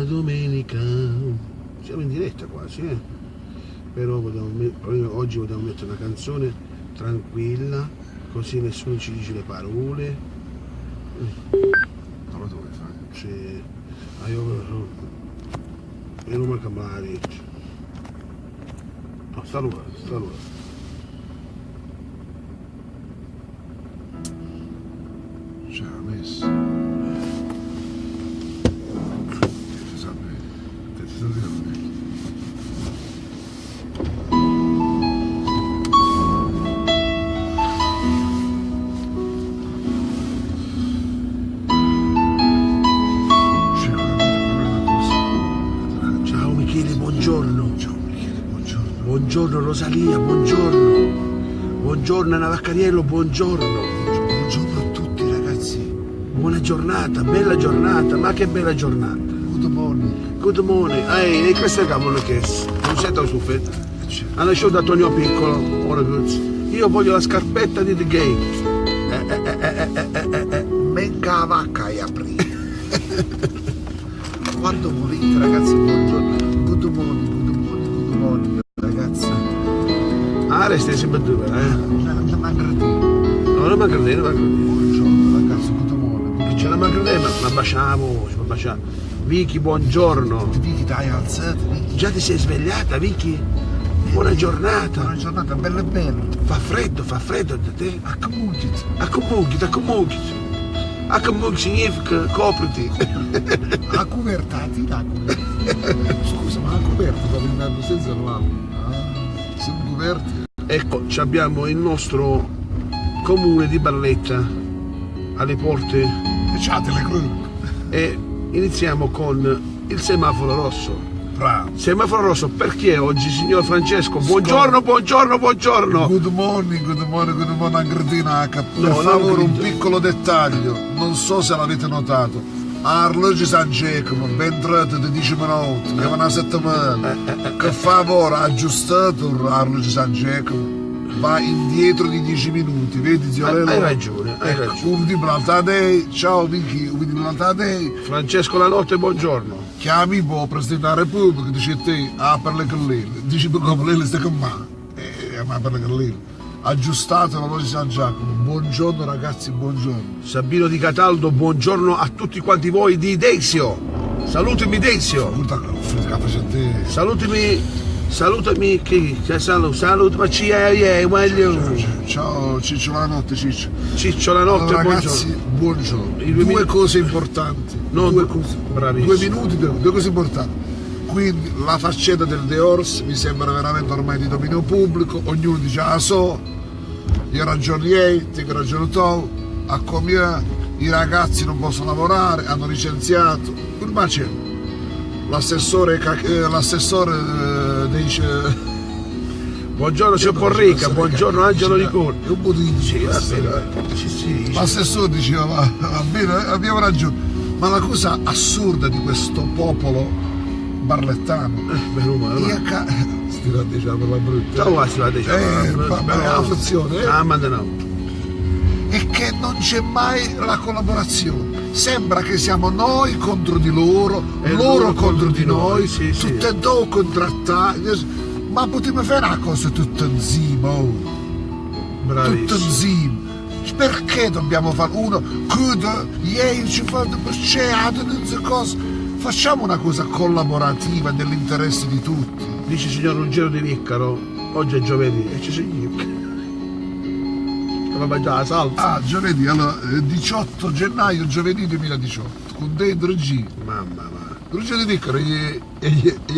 domenica. Siamo in diretta quasi, però oggi vogliamo mettere una canzone tranquilla, così nessuno ci dice le parole. Allora dove fai? Sì. Io non mi cambiare. No, sta là. C'è la messa. Che ti serve? Ciao Michele, buongiorno. Ciao Michele, buongiorno. Buongiorno Rosalia, buongiorno. Buongiorno Anna Vaccariello, buongiorno. Buongiorno a tutti ragazzi. Buona giornata, bella giornata, ma che bella giornata. Good morning. Good morning. E questo è cavolo che non sento su fetta. Hanno lasciato da Tonio Piccolo, ora io voglio la scarpetta di The Game. Menga la vacca e aprì. Quando volete ragazzi, buongiorno. Good morning ragazzi. Ah, resti sempre due, La magradina. No, la magradina. Buongiorno ragazzi, good morning. C'è la magradina, ma baciamo, Vicky, buongiorno. Vicky, dai, alzati. Già ti sei svegliata, Vicky? Buona giornata. Buona giornata, bello e bello. Fa freddo da te? Accomoditi. Accomodi significa copriti. La coperta, scusa, ma la coperta sta prendendo senza lavabo. Siamo coperti. Ecco, abbiamo il nostro comune di Barletta alle porte E c'ha telecronaca. e iniziamo con il semaforo rosso. Bravo. Semaforo rosso perché oggi, signor Francesco? Buongiorno. Good morning, Angredina. Per No, favore, no, un piccolo dettaglio, non so se l'avete notato. All'orologio San Giacomo, ben tratto di 10 minuti, che una settimana. Per favore, aggiustate l'orologio San Giacomo, va indietro di 10 minuti, vedi Ziolello? Hai ragione. Ubidi l'altra day, ciao Vicky, ubidi l'altra day. Francesco La Notte, buongiorno. Chiami un Presidente della Repubblica, dice te, per le callele, dici per come lei sta con me, ma per le callele. Aggiustate l'orologio San Giacomo, buongiorno ragazzi, buongiorno. Sabino Di Cataldo, buongiorno a tutti quanti voi di Deisio. Salutami Deisio. Guarda che fresca facente. Salutami chi? Salutami voglio. Ciao Ciccio la notte, Ciccio. Ciccio La Notte, Allora, ragazzi, buongiorno. Due cose importanti. Due cose. bravissimo. 2 minuti, due cose importanti. Quindi la faccenda del The Horse mi sembra veramente ormai di dominio pubblico, ognuno dice so, io ragiono ieri, te che ragiono tu, a come i ragazzi non possono lavorare, hanno licenziato, un macello. L'assessore dice Buongiorno signor Porrica, buongiorno Angelo Nicoli. È un po' di Sì. l'assessore diceva va bene, abbiamo ragione, ma la cosa assurda di questo popolo barlettano Meno male. stirà diciamo per la brutta Ciao, si va a dire. la funzione Ma no. è che non c'è mai la collaborazione, sembra che siamo noi contro di loro, loro contro di noi, sì. tutte e due contrattati, ma potremmo fare una cosa tutto insieme, Bravissimo. tutto insieme. Perché dobbiamo fare uno chiude ieri ci fa cosa? Facciamo una cosa collaborativa nell'interesse di tutti. Dice signor Ruggero Di Viccaro, oggi è giovedì e ci si va già la salsa. Giovedì, allora 18 gennaio, giovedì 2018, con dentro G. Mamma. Ruggero Di Viccaro gli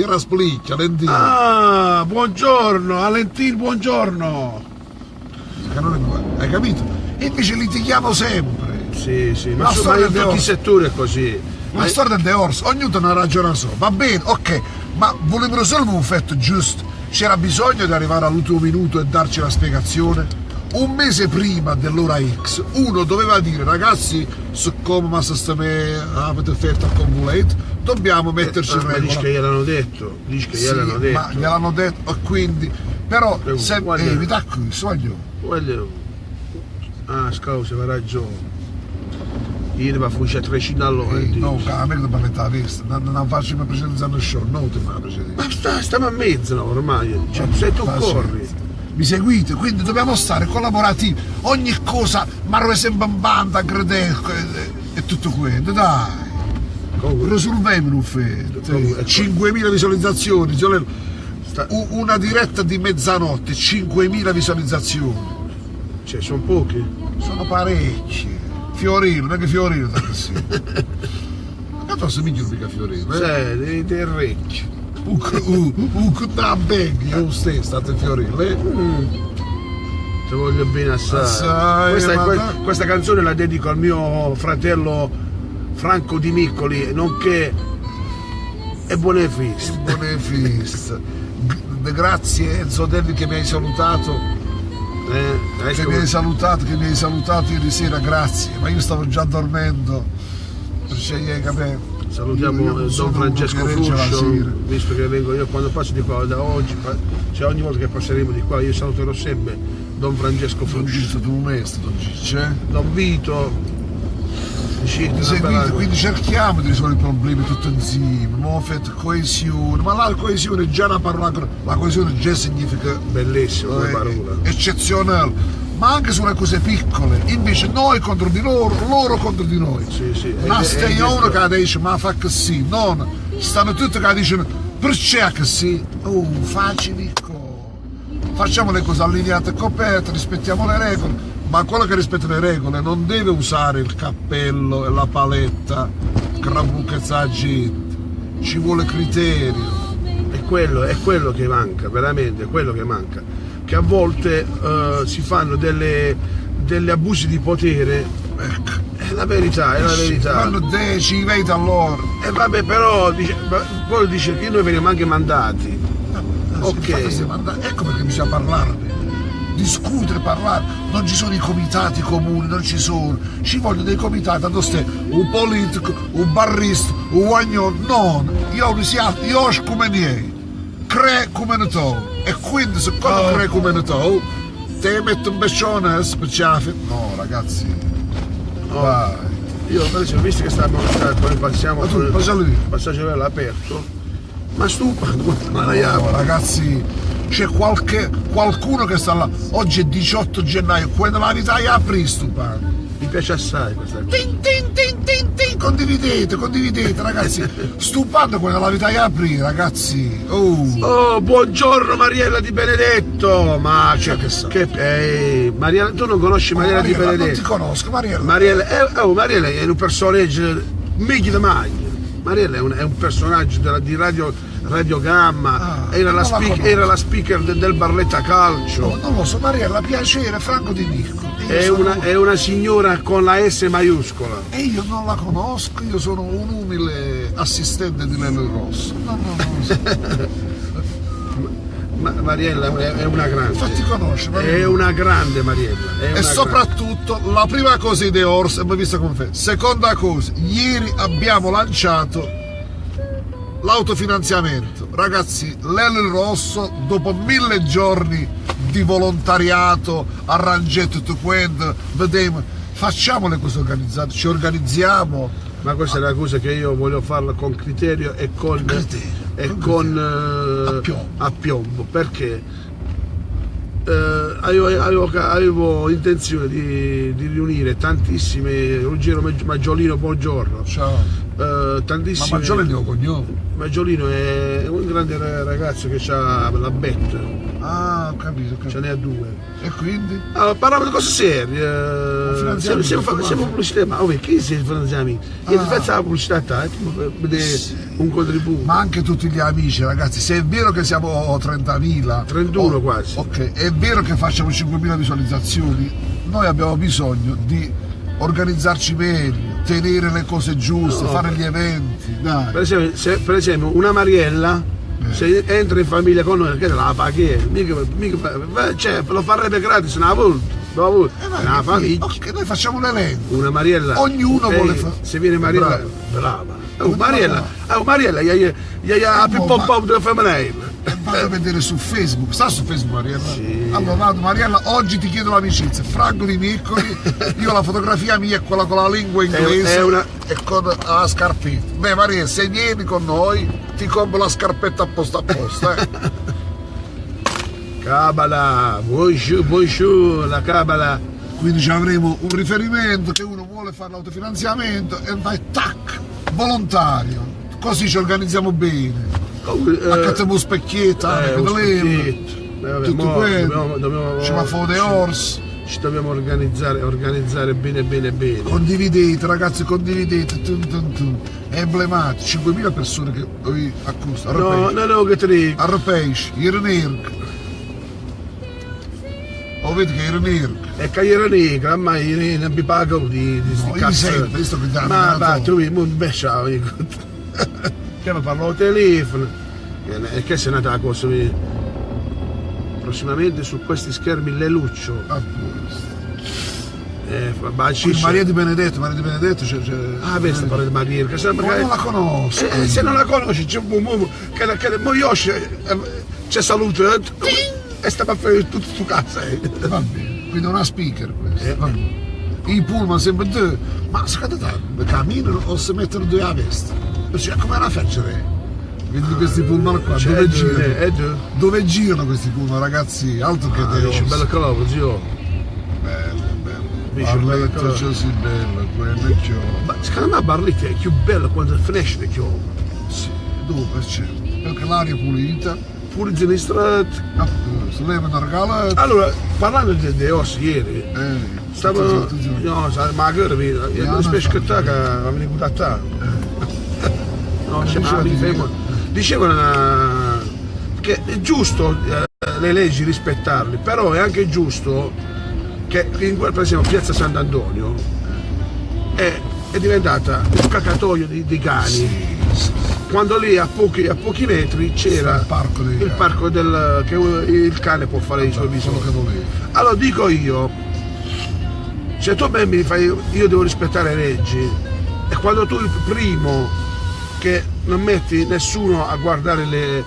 era spliccia, lentino. Buongiorno, Alentin, buongiorno. Hai capito? E invece litighiamo sempre. Sì, La ma storia in del tutti i Horse. settori è così. La storia del The Horse, ognuno ha ragione sua, va bene, ok, ma volevano solo un effetto giusto, c'era bisogno di arrivare all'ultimo minuto e darci la spiegazione. Un mese prima dell'ora X, uno doveva dire, ragazzi, siccome ma avete fatto accumulate, dobbiamo metterci in Ma regola. dici che gliel'hanno detto, Ma gliel'hanno detto, e quindi, però, se mi dà qui, sbaglio. Scusa, aveva ragione. Ieri va fuori a 300 all'ora. No, a me non la vista, non faccio mai presenza nello show, non ti fa presenza. Ma stiamo a mezzo no, ormai, cioè, se tu corri. Mi seguite, quindi dobbiamo stare collaborativi, ogni cosa, ma sempre in banda, credete, e tutto quello, dai. Risolviamo l'ufficio. 5.000 visualizzazioni, una diretta di mezzanotte, 5.000 visualizzazioni. Cioè, sono pochi? Sono parecchi. Fiorino, non è che Fiorino sta così. Ma tu sei migliore mica Fiorino, Sì, dei recchi. Un bang, io stesso, state Fiorino, Ti voglio bene assai. Questa canzone la dedico al mio fratello Franco Di Miccoli, nonché e buone feste. Buone feste. Grazie Enzo Delli che mi hai salutato. Che mi hai salutato ieri sera, grazie, ma io stavo già dormendo, perché capito. Salutiamo Don Francesco Fruscio, visto che vengo io quando passo di qua da oggi, cioè ogni volta che passeremo di qua io saluterò sempre Don Francesco Fruscio. Don Vito. Quindi cerchiamo di risolvere i problemi tutti insieme, non fate coesione, ma la coesione è già una parola, la coesione già significa bellissima come parola, eccezionale, ma anche sulle cose piccole, invece noi contro di loro, loro contro di noi. Sì. Ma stai uno che dice ma fa così, non, stanno tutti che dicono perché così, facilico, facciamo le cose allineate e coperte, rispettiamo le regole. Ma quello che rispetta le regole non deve usare il cappello e la paletta, crabucchezza la gente, ci vuole criterio. È quello che manca, veramente, è quello che manca. Che a volte si fanno degli abusi di potere, è la verità, è la verità. Fanno 10, 20 all'ora. E vabbè, però poi dice che noi veniamo anche mandati. Ok. Ecco perché bisogna parlare. Discutere, parlare, non ci sono i comitati comuni, non ci sono, ci vogliono dei comitati, dove stai un politico, un barrista, un guagnone, non, io ho come niente, creo come ne to, e quindi se quando creo come ne to, te metto un beccione per ciafe, no ragazzi, vai. Io adesso, visto che passiamo il passaggio aperto, ma stupa, no, ragazzi. C'è qualcuno che sta là, oggi è 18 gennaio, quando la vita è apri stupendo. Mi piace assai questa cosa. Condividete ragazzi, stupendo quando la vita è apri ragazzi. Oh, buongiorno Mariella Di Benedetto, ma Mariella, tu non conosci Mariella Di Benedetto? Non ti conosco Mariella. Mariella è un personaggio meglio di mai. Mariella è un personaggio di Radio Gamma, era la speaker del Barletta Calcio. Non lo so, Mariella, piacere, Franco Di Miccoli. È una signora con la S maiuscola. E io non la conosco, io sono un umile assistente di Lello Rosso. No. Mariella è una grande. Fatti conoscere, Mariella. È una grande Mariella. E soprattutto, la prima cosa di Ors, abbiamo visto come fa. Seconda cosa, ieri abbiamo lanciato l'autofinanziamento. Ragazzi, Lello Rosso, dopo 1000 giorni di volontariato, arrangetto tutto quanto, vediamo, facciamo le cose organizzate, ci organizziamo. Ma questa è una cosa che io voglio farla con criterio e con appiombo, perché avevo intenzione di riunire tantissime. Ruggero Maggiolino, buongiorno. Ciao. Tantissime. Ma Maggiolino è il mio cognome. Maggiolino è un grande ragazzo che ha la bet. Ah, ho capito. Ce n'è 2. E quindi? Parliamo di cose serie. Siamo pubblicità, ma chi si finanziamenti? Io faccio la pubblicità, vedere un contributo. Ma anche tutti gli amici, ragazzi, se è vero che siamo 30.000. 31 quasi. Ok, è vero che facciamo 5.000 visualizzazioni, noi abbiamo bisogno di organizzarci meglio, tenere le cose giuste, fare gli eventi. Dai. Per esempio una Mariella se entra in famiglia con noi, che la paghi, cioè, lo farebbe gratis una volta. Una famiglia. Ok, noi facciamo l'elenco. Una Mariella. Ognuno vuole fare. Se viene Mariella, brava. Mariella, gli ha più pop della femminile. E vado a vedere su Facebook, sta su Facebook Mariella? Sì. Allora vado, Mariella, oggi ti chiedo l'amicizia, Franco di Miccoli, io la fotografia mia è quella con la lingua inglese e con la scarpetta. Beh Mariella, se vieni con noi ti compro la scarpetta apposta. Cabala, bonjour, la cabala. Quindi ci avremo un riferimento che uno vuole fare l'autofinanziamento e vai tac, volontario, così ci organizziamo bene. Accattiamo specchietta, tutto quello, ci va fuori the horse. Ci dobbiamo organizzare bene. Condividete ragazzi, condividete, è emblematico, 5.000 persone che accusano. No, che te Arrepesci, ieri nero. Oh, vedi che era nero. E che era nera, ma io non mi pago di cazzo. Ma va, tu mi ciao. Che mi parlo al telefono. E che se ne da cosa prossimamente su questi schermi le luccio. Maria Di Benedetto c'è. Ah, questa parla di Maria, che non la conosco. Se non la conosci, c'è un che Moyoshi c'è salute e sta per fare tutto su casa. Va bene, quindi una speaker questa. I pullman sempre due, ma secondo te camminano o si mettono due a vesta? Perché come una feccere? Quindi questi pullman qua, dove girano? Dove girano questi pullman, ragazzi? Altro che te. C'è bello coloco, zio. Bello. Barletta c'è sì bello, quello è chiaro. Ma secondo me Barletta è più bello quando finisce di chiaro. Sì, dove certo? Perché l'aria è pulita. Pulizia le strade. Si levano regalati. Allora, parlando di Ossi ieri, stavo. No, magari non specie che te che mi ricorda. No, dicevano che è giusto le leggi rispettarle, però è anche giusto che per esempio Piazza Sant'Antonio è diventata un cacatoio di cani. Quando lì a pochi metri c'era il parco che il cane può fare i suoi bisogni. Allora dico io, se tu mi fai, io devo rispettare le leggi, e quando tu il primo che non metti nessuno a guardare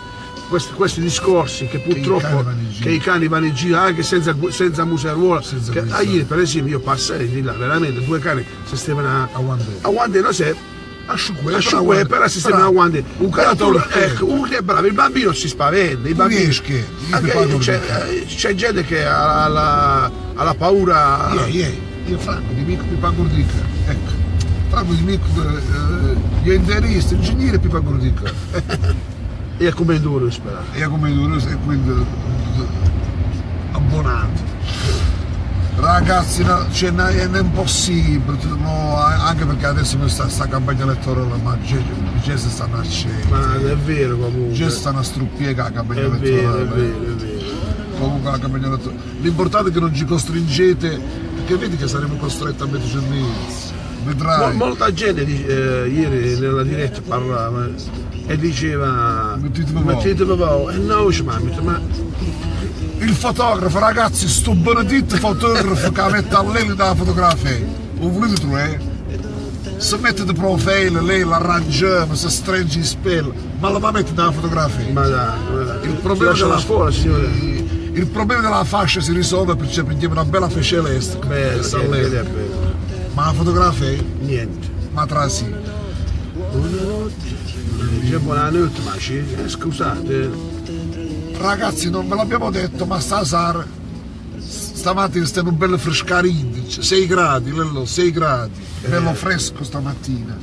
questi discorsi che purtroppo che i cani vanno in giro anche senza museruola, ieri per esempio io passai di là veramente due cani si stavano a guardare, non so, asciugue per il sistema a guardare uno che è bravo, il bambino si spaventa, i bambini, c'è gente che ha la paura. Io Franco di Mico Pipa Gordica, ecco, Franco di Mico, gli interisti, ingegnere Pipa Gordica. E come duro spera. E come duro e quindi abbonato. Ragazzi, è impossibile, no, anche perché adesso sta campagna elettorale, ma già si stanno a scendere. Ma è vero comunque. Già stanno a struppiare la campagna elettorale. È vero. Comunque la campagna elettorale. L'importante è che non ci costringete, perché vedi che saremo costretti a metterci in mezzo. Vedrai. Molta gente ieri nella diretta parlava e diceva mettete e no, ma il fotografo, ragazzi, sto benedetto fotografo che mette a lei dalla fotografia, lo volete trovare? Se mette di profilo, lei l'arrangiamo, si stringe in spella, ma la va a mettere dalla fotografia. Ma dai, il problema della scuola, signore. Il problema della fascia si risolve perché prendiamo una bella fascia celeste. Ma la fotografia? Niente. Ma tra sì. Buonanotte, ma scusate. Ragazzi, non ve l'abbiamo detto, ma stasera stamattina stiamo un bello frescarino, 6 gradi, 6 gradi, bello fresco stamattina.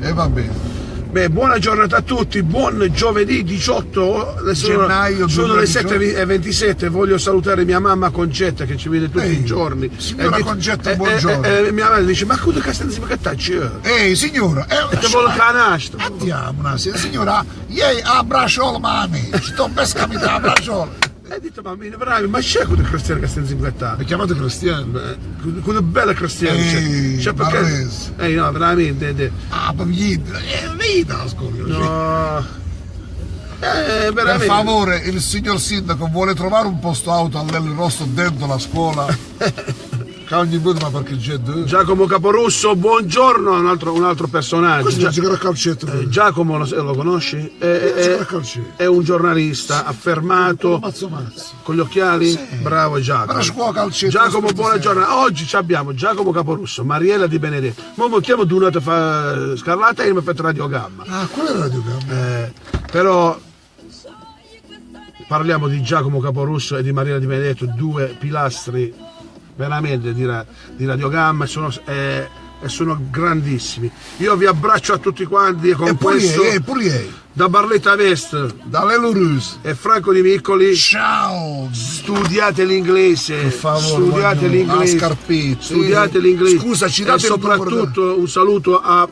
E va bene. Beh, buona giornata a tutti, buon giovedì 18 gennaio, sono le 7:27, voglio salutare mia mamma Concetta che ci vede tutti i giorni. Signora Concetta, buongiorno. Mia madre dice, ma cosa che stai dicendo che t'accio? Signora, ti vuole canastro. Andiamo, signora, ieri a bracciolo mani, sto pescami da bracciolo. Hai detto bambini bravi, ma c'è quello cristiano che stai insieme? Mi chiamate cristiano? Quello bello cristiano, c'è perché. No, veramente. Ah, ma vita, ascolta. No. Veramente. Per favore, il signor sindaco vuole trovare un posto auto all'El Rosso dentro la scuola? Che ogni volta ma perché c'è due. Giacomo Caporusso, buongiorno, un altro personaggio. Questo giocare a calcetto. Giacomo lo conosci? È un giornalista affermato. Mazzo. Con gli occhiali? Sì. Bravo Giacomo. Ma scuola calcetto. Giacomo, buona giornata. Oggi abbiamo Giacomo Caporusso, Mariella Di Benedetto. Ma chiamo due note fa Scarlata e mi ha fatto radiogramma. Ah, quella è la radiogramma. Però parliamo di Giacomo Caporusso e di Mariella Di Benedetto, due pilastri veramente di radiogramma, e sono grandissimi. Io vi abbraccio a tutti quanti e con questo da Barletta Vest, da Lelo Rus e Franco Di Miccoli. Ciao! Studiate l'inglese, Per favore, studiate l'inglese, studiate l'inglese. Scusa, ci e date soprattutto un saluto a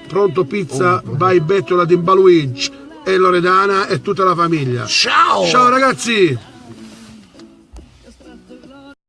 Pronto Pizza by Bettola di Baluigi e Loredana e tutta la famiglia. Ciao! Ciao ragazzi!